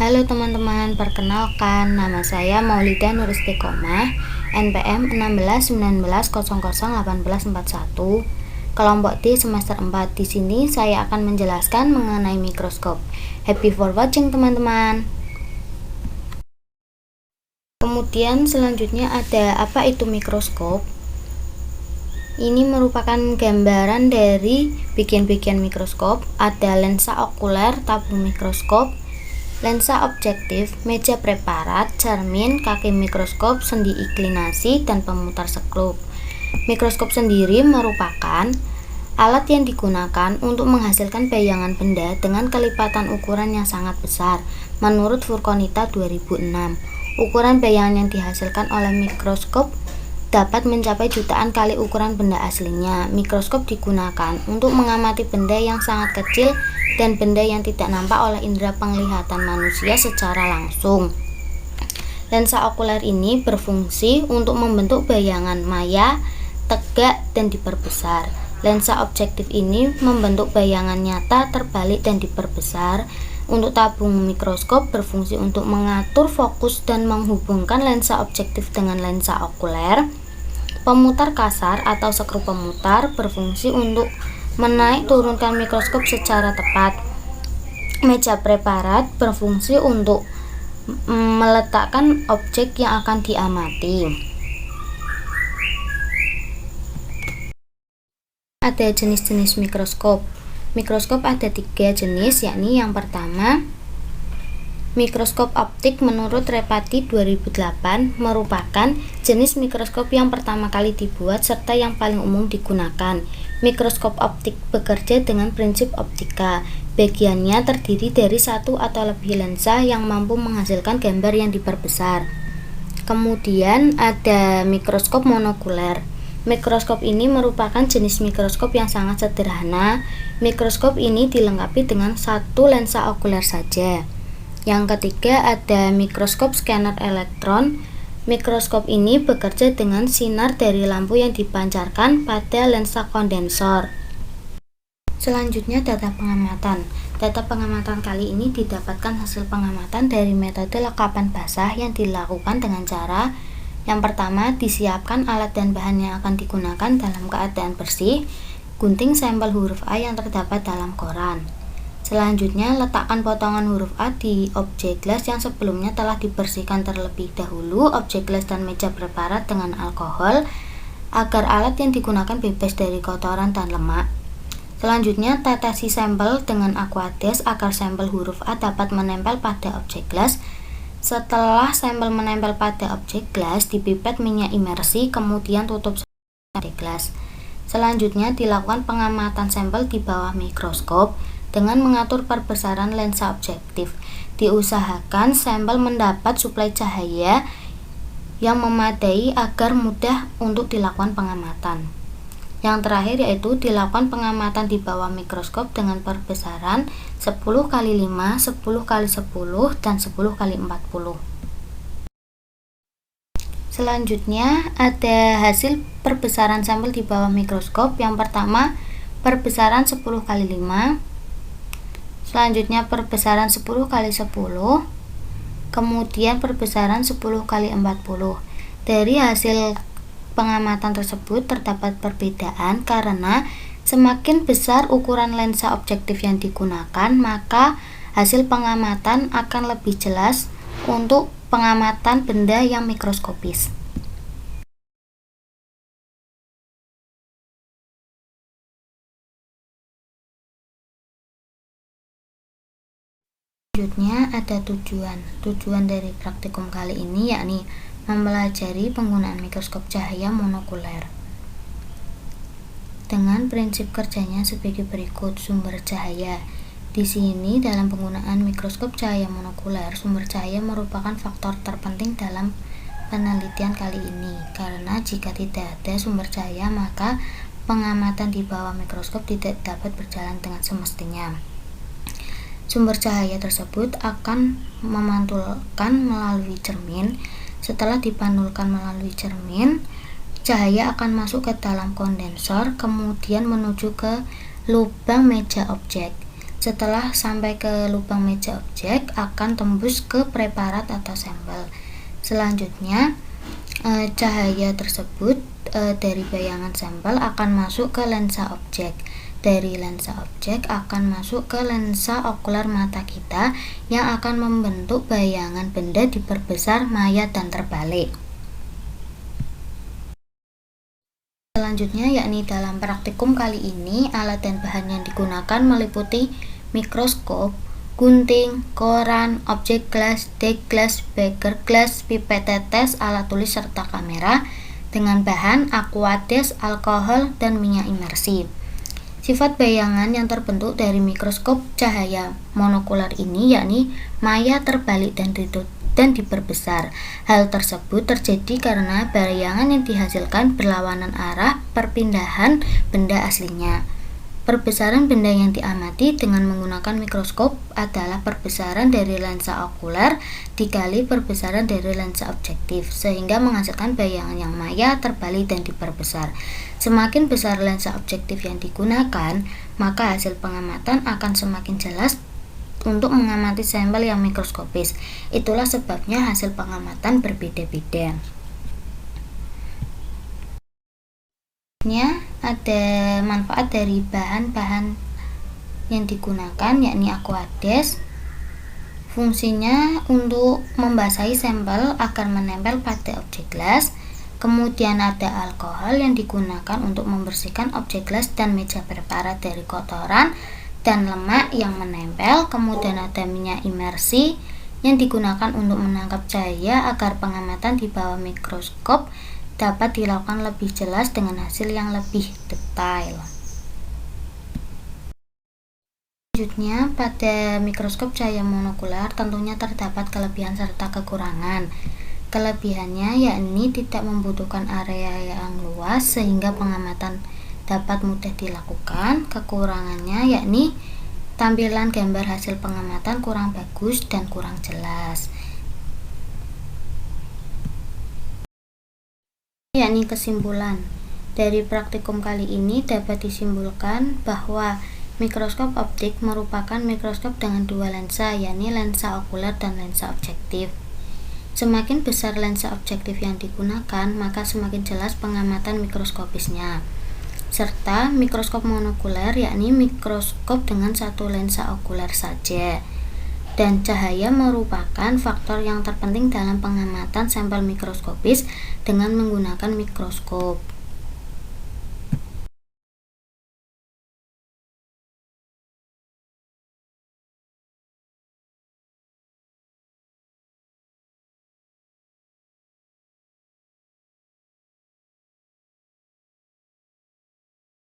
Halo teman-teman, perkenalkan nama saya Maulida Nur Istiqomah, NPM 1619001841, kelompok D semester 4. Di sini saya akan menjelaskan mengenai mikroskop. Happy for watching teman-teman. Kemudian selanjutnya ada apa itu mikroskop? Ini merupakan gambaran dari bagian-bagian mikroskop. Ada lensa okuler, tabung mikroskop, lensa objektif, meja preparat, cermin, kaki mikroskop, sendi inklinasi, dan pemutar sekrup. Mikroskop sendiri merupakan alat yang digunakan untuk menghasilkan bayangan benda dengan kelipatan ukuran yang sangat besar. Menurut Furkonita 2006, ukuran bayangan yang dihasilkan oleh mikroskop dapat mencapai jutaan kali ukuran benda aslinya. Mikroskop digunakan untuk mengamati benda yang sangat kecil dan benda yang tidak nampak oleh indera penglihatan manusia secara langsung. Lensa okuler ini berfungsi untuk membentuk bayangan maya, tegak, dan diperbesar. Lensa objektif ini membentuk bayangan nyata, terbalik, dan diperbesar. Untuk tabung mikroskop berfungsi untuk mengatur fokus dan menghubungkan lensa objektif dengan lensa okuler. Pemutar kasar atau skru pemutar berfungsi untuk menaik turunkan mikroskop secara tepat. Meja preparat berfungsi untuk meletakkan objek yang akan diamati. Ada jenis-jenis mikroskop. Mikroskop ada 3 jenis, yakni yang pertama, mikroskop optik menurut Repati 2008 merupakan jenis mikroskop yang pertama kali dibuat serta yang paling umum digunakan. Mikroskop optik bekerja dengan prinsip optika. Bagiannya terdiri dari satu atau lebih lensa yang mampu menghasilkan gambar yang diperbesar. Kemudian ada mikroskop monokuler. Mikroskop ini merupakan jenis mikroskop yang sangat sederhana. Mikroskop ini dilengkapi dengan satu lensa okuler saja. Yang ketiga ada mikroskop scanner elektron. Mikroskop ini bekerja dengan sinar dari lampu yang dipancarkan pada lensa kondensor. Selanjutnya data pengamatan. Data pengamatan kali ini didapatkan hasil pengamatan dari metode lekapan basah yang dilakukan dengan cara yang pertama, disiapkan alat dan bahan yang akan digunakan dalam keadaan bersih. Gunting sampel huruf A yang terdapat dalam koran. Selanjutnya, letakkan potongan huruf A di objek gelas yang sebelumnya telah dibersihkan terlebih dahulu objek gelas dan meja preparat dengan alkohol agar alat yang digunakan bebas dari kotoran dan lemak. Selanjutnya, tetesi sampel dengan aquades agar sampel huruf A dapat menempel pada objek gelas. Setelah sampel menempel pada objek gelas, dipipet minyak imersi, kemudian tutup objek gelas. Selanjutnya, dilakukan pengamatan sampel di bawah mikroskop dengan mengatur perbesaran lensa objektif. Diusahakan sampel mendapat suplai cahaya yang memadai agar mudah untuk dilakukan pengamatan. Yang terakhir yaitu dilakukan pengamatan di bawah mikroskop dengan perbesaran 10x5, 10x10, dan 10x40. Selanjutnya ada hasil perbesaran sampel di bawah mikroskop. Yang pertama, perbesaran 10x5. Selanjutnya perbesaran 10x10, kemudian perbesaran 10x40. Dari hasil pengamatan tersebut terdapat perbedaan karena semakin besar ukuran lensa objektif yang digunakan, maka hasil pengamatan akan lebih jelas untuk pengamatan benda yang mikroskopis. Selanjutnya ada tujuan dari praktikum kali ini, yakni mempelajari penggunaan mikroskop cahaya monokuler. Dengan prinsip kerjanya sebagai berikut. Sumber cahaya. Di sini dalam penggunaan mikroskop cahaya monokuler, sumber cahaya merupakan faktor terpenting dalam penelitian kali ini. Karena jika tidak ada sumber cahaya, maka pengamatan di bawah mikroskop tidak dapat berjalan dengan semestinya. Sumber cahaya tersebut akan memantulkan melalui cermin. Setelah dipantulkan melalui cermin, cahaya akan masuk ke dalam kondensor, kemudian menuju ke lubang meja objek. Setelah sampai ke lubang meja objek, akan tembus ke preparat atau sampel. Selanjutnya, cahaya tersebut dari bayangan sampel akan masuk ke lensa objek. Dari lensa objek akan masuk ke lensa okuler mata kita yang akan membentuk bayangan benda diperbesar, maya, dan terbalik. Selanjutnya, yakni dalam praktikum kali ini, alat dan bahan yang digunakan meliputi mikroskop, gunting, koran, objek gelas, dek gelas, beker gelas, pipet tetes, alat tulis, serta kamera dengan bahan aquades, alkohol, dan minyak imersi. Sifat bayangan yang terbentuk dari mikroskop cahaya monokular ini yakni maya, terbalik, dan diperbesar. Hal tersebut terjadi karena bayangan yang dihasilkan berlawanan arah perpindahan benda aslinya. Perbesaran benda yang diamati dengan menggunakan mikroskop adalah perbesaran dari lensa okuler dikali perbesaran dari lensa objektif, sehingga menghasilkan bayangan yang maya, terbalik, dan diperbesar. Semakin besar lensa objektif yang digunakan, maka hasil pengamatan akan semakin jelas untuk mengamati sampel yang mikroskopis. Itulah sebabnya hasil pengamatan berbeda-beda. Ada manfaat dari bahan-bahan yang digunakan, yakni aquades. Fungsinya untuk membasahi sampel agar menempel pada objek gelas. Kemudian ada alkohol yang digunakan untuk membersihkan objek gelas dan meja preparat dari kotoran dan lemak yang menempel. Kemudian ada minyak imersi yang digunakan untuk menangkap cahaya agar pengamatan di bawah mikroskop dapat dilakukan lebih jelas dengan hasil yang lebih detail. Selanjutnya, pada mikroskop cahaya monokular tentunya terdapat kelebihan serta kekurangan. Kelebihannya yakni tidak membutuhkan area yang luas sehingga pengamatan dapat mudah dilakukan. Kekurangannya yakni tampilan gambar hasil pengamatan kurang bagus dan kurang jelas. Yakni kesimpulan dari praktikum kali ini dapat disimpulkan bahwa mikroskop optik merupakan mikroskop dengan dua lensa, yakni lensa okuler dan lensa objektif. Semakin besar lensa objektif yang digunakan, maka semakin jelas pengamatan mikroskopisnya. Serta mikroskop monokuler, yakni mikroskop dengan satu lensa okuler saja. Dan cahaya merupakan faktor yang terpenting dalam pengamatan sampel mikroskopis dengan menggunakan mikroskop.